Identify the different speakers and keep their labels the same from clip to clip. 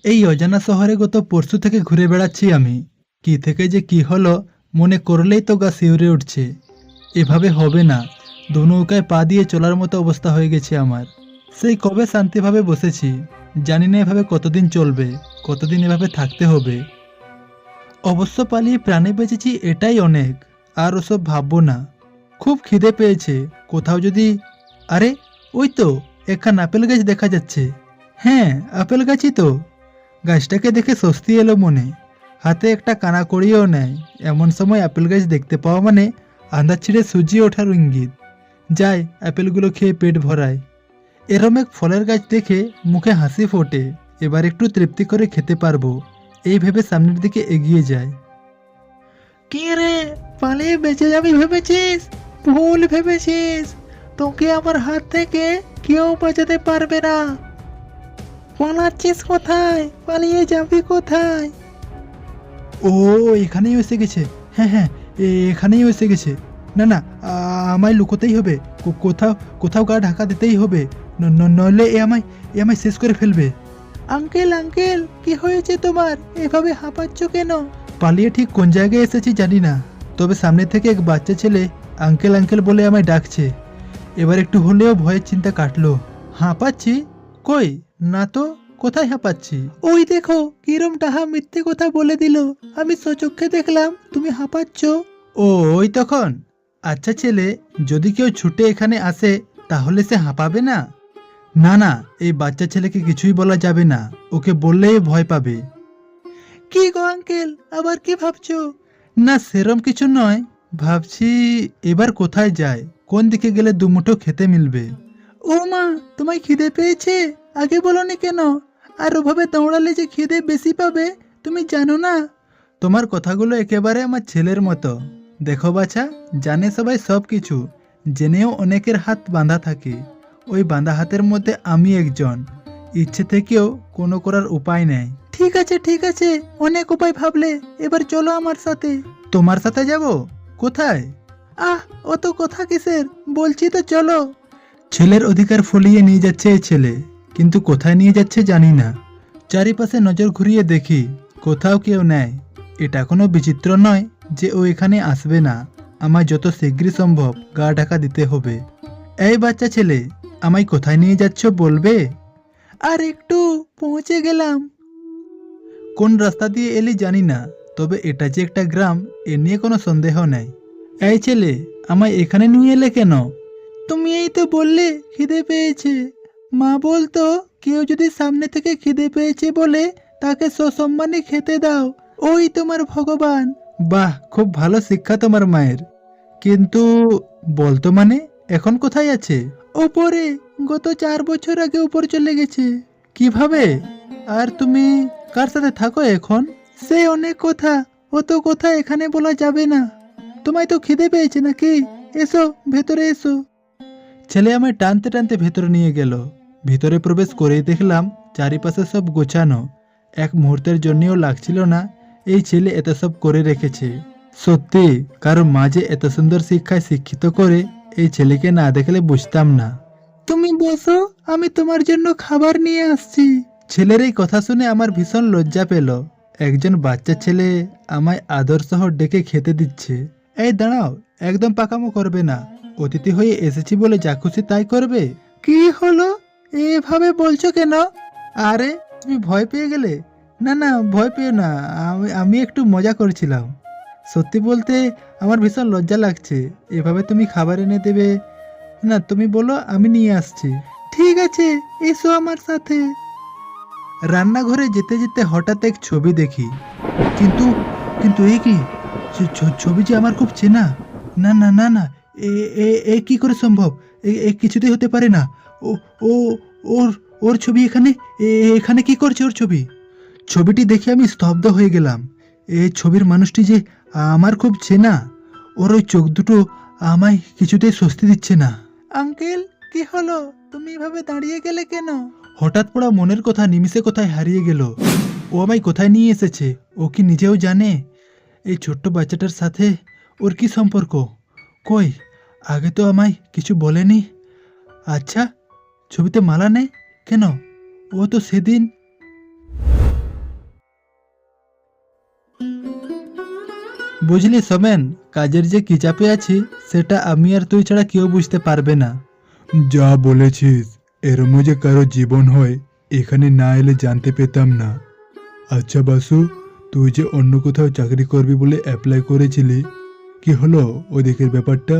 Speaker 1: এই অজানা শহরে গত পরশু থেকে ঘুরে বেড়াচ্ছি আমি। কি থেকে যে কি হলো মনে করলেই তো গা শিউরে উঠছে। এভাবে হবে না। দু নৌকায় পা দিয়ে চলার মতো অবস্থা হয়ে গেছে আমার। সেই কবে শান্তিভাবে বসেছি। জানি না এভাবে কতদিন চলবে, কতদিন এভাবে থাকতে হবে। অবশ্য পালিয়ে প্রাণে বেঁচেছি এটাই অনেক। আর ওসব ভাববো না। খুব খিদে পেয়েছে। কোথাও যদি... আরে, ওই তো একখান আপেল গাছ দেখা যাচ্ছে। হ্যাঁ, আপেল গাছই তো। গাছটাকে দেখে স্বস্তি এলো মনে। হাতে একটা কানাকড়িও নেয়। এমন সময় আপেল গাছ দেখতে পাওয়া মানে আন্দাজ ছিঁড়ে সুজিয়ে ওঠার ইঙ্গিত। যাই, আপেলগুলো খেয়ে পেট ভরায়। এরম এক ফলের গাছ দেখে মুখে হাসি ফোটে। এবার একটু তৃপ্তি করে খেতে পারবো, এই ভেবে সামনের দিকে এগিয়ে যায়। কি রে, পালিয়ে বেঁচে যাবি ভেবেছিস? ভুল ভেবেছিস। তোকে আমার হাত থেকে কেউ বাঁচাতে পারবে না। পালাচ্ছিস কোথায়? পালিয়ে যাবি কোথায়? ও, এখানেই এসে গেছে। হ্যাঁ হ্যাঁ, এখানেই এসে গেছে। না না, আমায় লুকোতেই হবে। কোথাও কোথাও গা ঢাকা দিতেই হবে। নইলে এ আমায় শেষ করে ফেলবে। আঙ্কেল আঙ্কেল, কি হয়েছে তোমার? এভাবে হাঁপাচ্ছ কেন? পালিয়ে ঠিক কোন জায়গায় এসেছি জানি না, তবে সামনে থেকে এক বাচ্চা ছেলে আঙ্কেল আঙ্কেল বলে আমায় ডাকছে। এবার একটু হলেও ভয়ের চিন্তা কাটলো। হাঁপাচ্ছি? কই, না তো। কোথায় হাঁপাচ্ছি? ওই দেখো, কিরম টাহা মিথ্যে কথা বলে দিল। আমি সচক্ষে দেখলাম তুমি হাঁপাচ্ছ। ও, ওই তখন। আচ্ছা ছেলে, যদি কেউ ছুটে এখানে আসে তাহলে সে হাঁপাবে না? না না, এই বাচ্চা ছেলেকে কিছুই বলা যাবে না। ওকে বললেই ভয় পাবে। কি গো আঙ্কেল, আবার কি ভাবছো? না, সেরম কিছু নয়। ভাবছি এবার কোথায় যায়, কোন দিকে গেলে দুমুঠো খেতে মিলবে। ও মা, তোমায় খিদে পেয়েছে? আগে বলনি কেন? আর ওভাবে দৌড়ালে যে খিদে বেশি পাবে, তুমি জানো না? তোমার কথাগুলো একেবারে আমার ছেলের মতো। দেখো বাছা, জানে সবাই সব কিছু, জেনেও অনেকের হাত বাঁধা থাকে। ওই বাঁধা হাতের মধ্যে আমি একজন। ইচ্ছে থেকেও কোনো করার উপায় নেই। ঠিক আছে ঠিক আছে, অনেক উপায় ভাবলে। এবার চলো আমার সাথে। তোমার সাথে যাব? কোথায়? আহ, অত কথা কিসের, বলছি তো চলো। ছেলের অধিকার ফলিয়ে নিয়ে যাচ্ছে এই ছেলে, কিন্তু কোথায় নিয়ে যাচ্ছে জানি না। চারিপাশে নজর ঘুরিয়ে দেখি, কোথাও কেউ নেই। এটা কোনো বিচিত্র নয় যে ও এখানে আসবে না। আমায় যত শীঘ্রই সম্ভব গা ঢাকা দিতে হবে। এই বাচ্চা ছেলে, আমায় কোথায় নিয়ে যাচ্ছ বলবে? আর একটু, পৌঁছে গেলাম। কোন রাস্তা দিয়ে এলি জানি না, তবে এটা যে একটা গ্রাম এ নিয়ে কোনো সন্দেহ নেই। এই ছেলে, আমায় এখানে নিয়ে এলে কেন? তুমি এই তো বললে খিদে পেয়েছে। মা বলতো, কেউ যদি সামনে থেকে খিদে পেয়েছে বলে তাকে সসম্মানে খেতে দাও, ওই তোমার ভগবান। বাহ, খুব ভালো শিক্ষা তোমার মায়ের। কিন্তু বলতো মানে, এখন কোথায় আছে? ওপরে। গত 4 বছর আগে উপর চলে গেছে। কিভাবে? আর তুমি কার সাথে থাকো এখন? সে অনেক কথা, অত কথা এখানে বলা যাবে না। তোমায় তো খিদে পেয়েছে নাকি? এসো, ভেতরে এসো। ছেলে আমায় টানতে টানতে ভেতরে নিয়ে গেল। ভিতরে প্রবেশ করেই দেখলাম চারিপাশে সব গোছানো। এক মুহূর্তের জন্যও লাগছিল না এই ছেলে এত সব করে রেখেছে। সত্যি, কারো মাঝে এত সুন্দর শিক্ষায় শিক্ষিত করে এই ছেলেকে না দেখলে বুঝতাম না। তুমি বসো, আমি তোমার জন্য খাবার নিয়ে আসছি। ছেলের এই কথা শুনে আমার ভীষণ লজ্জা পেল। একজন বাচ্চা ছেলে আমায় আদর সহ ডেকে খেতে দিচ্ছে। এই দাঁড়াও, একদম পাকামো করবে না। অতিথি হয়ে এসেছি বলে যা খুশি তাই করবে? কি হলো, এভাবে বলছো কেন? আরে, তুমি ভয় পেয়ে গেলে? না না, ভয় পেও না। আমি একটু মজা করছিলাম। সত্যি বলতে আমার ভীষণ লজ্জা লাগছে। এভাবে তুমি খাবার এনে দেবে না? তুমি বলো, আমি নিয়ে আসছি। ঠিক আছে, এসো আমার সাথে। রান্নাঘরে যেতে যেতে হঠাৎ এক ছবি দেখি। কিন্তু কিন্তু এ কি? ছবি যে আমার খুব চেনা। না না না না, এ এ এ কি করে সম্ভব? এ কিছুতেই হতে পারে না। ও ও ওর ওর ছবি এখানে। এখানে কি করছে ওর ছবি? ছবিটি দেখে আমি স্তব্ধ হয়ে গেলাম। এই ছবির মানুষটি যে আমার খুব চেনা। ওর ওই চোখ দুটো আমায় কিছুতেই স্বস্তি দিচ্ছে না। আঙ্কেল, কি হলো? তুমি এভাবে দাঁড়িয়ে গেলে কেন? হঠাৎ পড়া মনের কথা নিমিষে কোথায় হারিয়ে গেল। ও আমায় কোথায় নিয়ে এসেছে, ও কি নিজেও জানে? এই ছোট্ট বাচ্চাটার সাথে ওর কি সম্পর্ক? কই, আগে তো আমায় কিছু বলেনি। আচ্ছা, ছবিতে মালা নেই কেন? ও তো সেদিন... বুঝলি সোমেন, কাজের যে কি চাপে আছি সেটা আমি আর তুই ছাড়া কেউ বুঝতে পারবে না। যা বলেছিস, এরমও যে কারো জীবন হয় এখানে না এলে জানতে পেতাম না। আচ্ছা বাসু, তুই যে অন্য কোথাও চাকরি করবি বলে অ্যাপ্লাই করেছিলি, কি হলো ওদিকের ব্যাপারটা?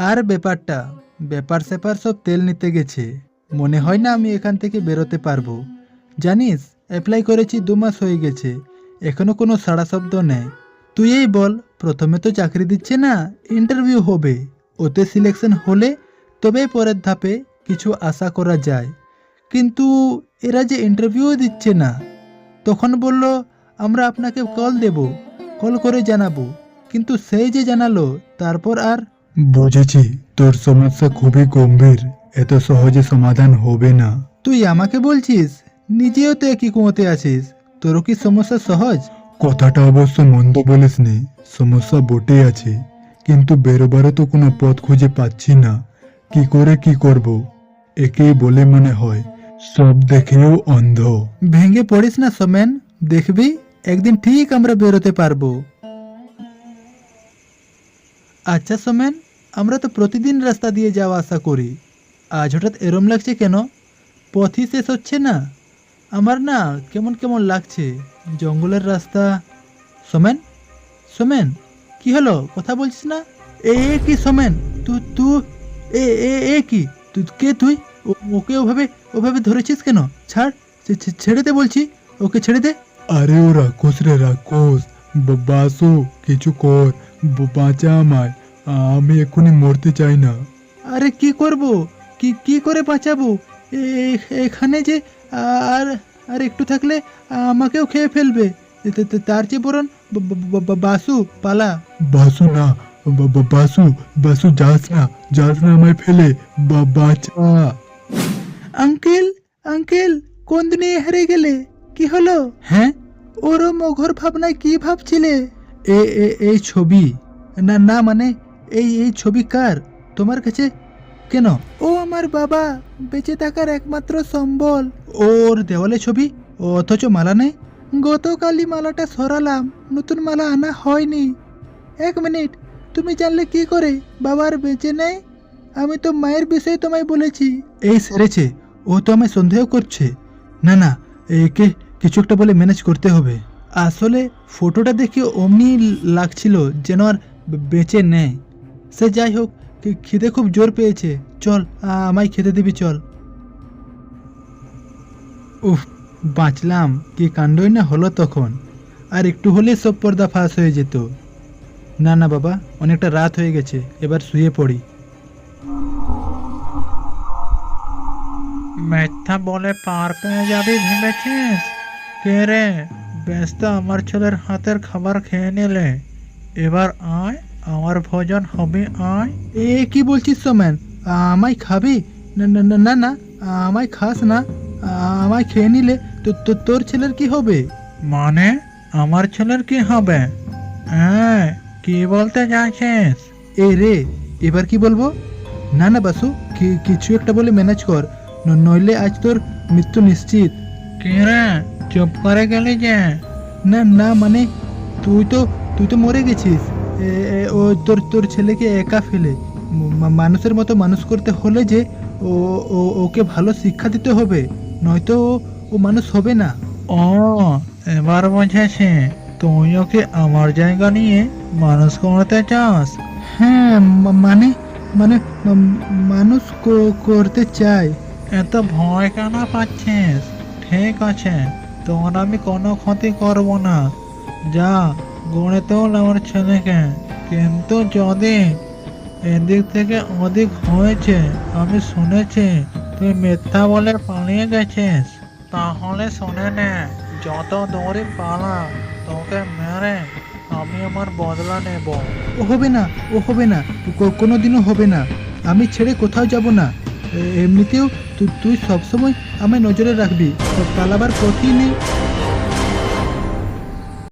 Speaker 1: আর ব্যাপার স্যাপার সব তেল নিতে গেছে। মনে হয় না আমি এখান থেকে বেরোতে পারবো। জানিস, অ্যাপ্লাই করেছি 2 মাস হয়ে গেছে, এখনো কোনো সাড়া শব্দ নেই। তুই এই বল, প্রথমে তো চাকরি দিচ্ছে না, ইন্টারভিউ হবে, ওতে সিলেকশন হলে তবেই পরের ধাপে কিছু আশা করা যায়। কিন্তু এরা যে ইন্টারভিউ দিচ্ছে না। তখন বলল আমরা আপনাকে কল করে জানাবো, কিন্তু সেই যে জানালো তারপর আর। বুঝেছি, তোর সমস্যা খুবই গম্ভীর, এত সহজে সমাধান হবে না। তুই আমাকে বলছিস? নিজেও তো একই কুয়োতে আছিস, তোরও কি সমস্যা সহজ? কথাটা অবশ্য মন্দ বলিসনি, সমস্যা বটে আছে, কিন্তু বেরোবারও তো কোনো পথ খুঁজে পাচ্ছি না। কি করে কি করব, একেই বলে মনে হয় সব দেখেও অন্ধ। ভেঙে পড়িস না সোমেন, দেখবি একদিন ঠিক আমরা বেরোতে পারবো। আচ্ছা সোমেন, আমরা তো প্রতিদিন রাস্তা দিয়ে যাওয়া আসা করি, আজ হঠাৎ এরম লাগছে কেন? পথই শেষ হচ্ছে না। আমার না কেমন কেমন লাগছে, জঙ্গলের রাস্তা। সোমেন, সোমেন, কি হলো, কথা বলছিস না? এ কি সোমেন, তুই তুই এ এ এ কি তুই, কে তুই? ওকে ওভাবে ওভাবে ধরেছিস কেন? ছাড়, ছেড়ে দে বলছি, ওকে ছেড়ে দে। আরে ও রাক্ষস রে রাক্ষস, বাসু কিছু কর, বাঁচা আমায়, আমি এক্ষুনি মরতে চাই না। আরে কি করব, কি করে বাঁচাবো? এখানে যে আর আর একটু থাকলে আমাকেও খেয়ে ফেলবে। তার চেয়ে বরং বাসু পালা। বাসু না, বাসু, বাসু যাস না আমায় ফেলে, বাঁচা। আঙ্কেল, আঙ্কেল, কোন দুনিয়ায় হারিয়ে গেলে? কি হলো? হ্যাঁ, ওরম অঘোর ভাবনায় কি ভাবছিলে? এই ছবি, না না মানে এই ছবি কার তোমার কাছে? কেন? ও আমার বাবা, বেঁচে থাকার একমাত্র সম্বল। ওর দেওয়ালে ছবি, অথচ মালা নেই। গতকালই মালাটা সরালাম, নতুন মালা আনা হয়নি। 1 মিনিট, তুমি জানলে কি করে বাবা আর বেঁচে নেই? আমি তো মায়ের বিষয়ে তোমায় বলেছি। এই সেরেছে, ও তো আমায় সন্দেহ করছে। না না, একে কিছু একটা বলে ম্যানেজ করতে হবে। আসলে ফটোটা দেখে অমনি লাগছিল যেন আর বেঁচে নেই। সে যাই হোক, খিদে খুব জোর পেয়েছে, চল আমায় খেতে দিবি, চল। উফ, বাঁচলাম, কি কাণ্ডই না হলো তখন। আর একটু হলে সব পর্দা ফাঁস হয়ে যেত। না না বাবা, অনেকটা রাত হয়ে গেছে, এবার শুয়ে পড়ি। মিথ্যা বলে পার পেয়ে যাবি ভেবেছিস? কে রে, ব্যস্ত আমার ছেলের হাতের খাবার খেয়ে নিলে, এবার আয়, আমার ভোজন হবে, আয়। এ কি বলছিস সোমেন, আমায় খাবি? না না না না না, আমায় খাস না, আমায় খেয়ে নিলে তো তোর ছেলের কি হবে? মানে আমার ছেলের কি হবে? হ্যাঁ, কি বলতে চাইছিস? এ রে, এবার কি বলবো? না না বাসু, কিছু একটা বলে ম্যানেজ কর, নইলে আজ তোর মৃত্যু নিশ্চিত। কি রে, চুপ করে গেলি যে? না না মানে তুই তো মরে গেছিস। ও তোর ছেলেকে একা ফেলে মানুষের মতো মানুষ করতে হলে যে ওকে ভালো শিক্ষা দিতে হবে, নয়তো ও মানুষ হবে না। ও, এবার বুঝেছি, তুই ওকে আমার জায়গা নিয়ে মানুষ করতে চাস? হ্যাঁ, মানে মানে মানুষ করতে চাই। এত ভয় কেন পাচ্ছিস? ঠিক আছে, তোর আমি কোনো ক্ষতি করব না, যা গড়ে তোল আমার ছেলেকে। কিন্তু যদি এদিক থেকে ওদিক হয়েছে, আমি শুনেছি তুই মিথ্যা বলে পালিয়ে গেছিস, তাহলে শুনে নে, যত দৌড়ি পালা, তোকে মেরে আমি আমার বদলা নেব। ও হবে না, ও হবে না, কোনোদিনও হবে না, আমি ছেড়ে কোথাও যাব না। এমনিতেও তুই সবসময় আমায় নজরে রাখবি, পালাবার পথই নেই।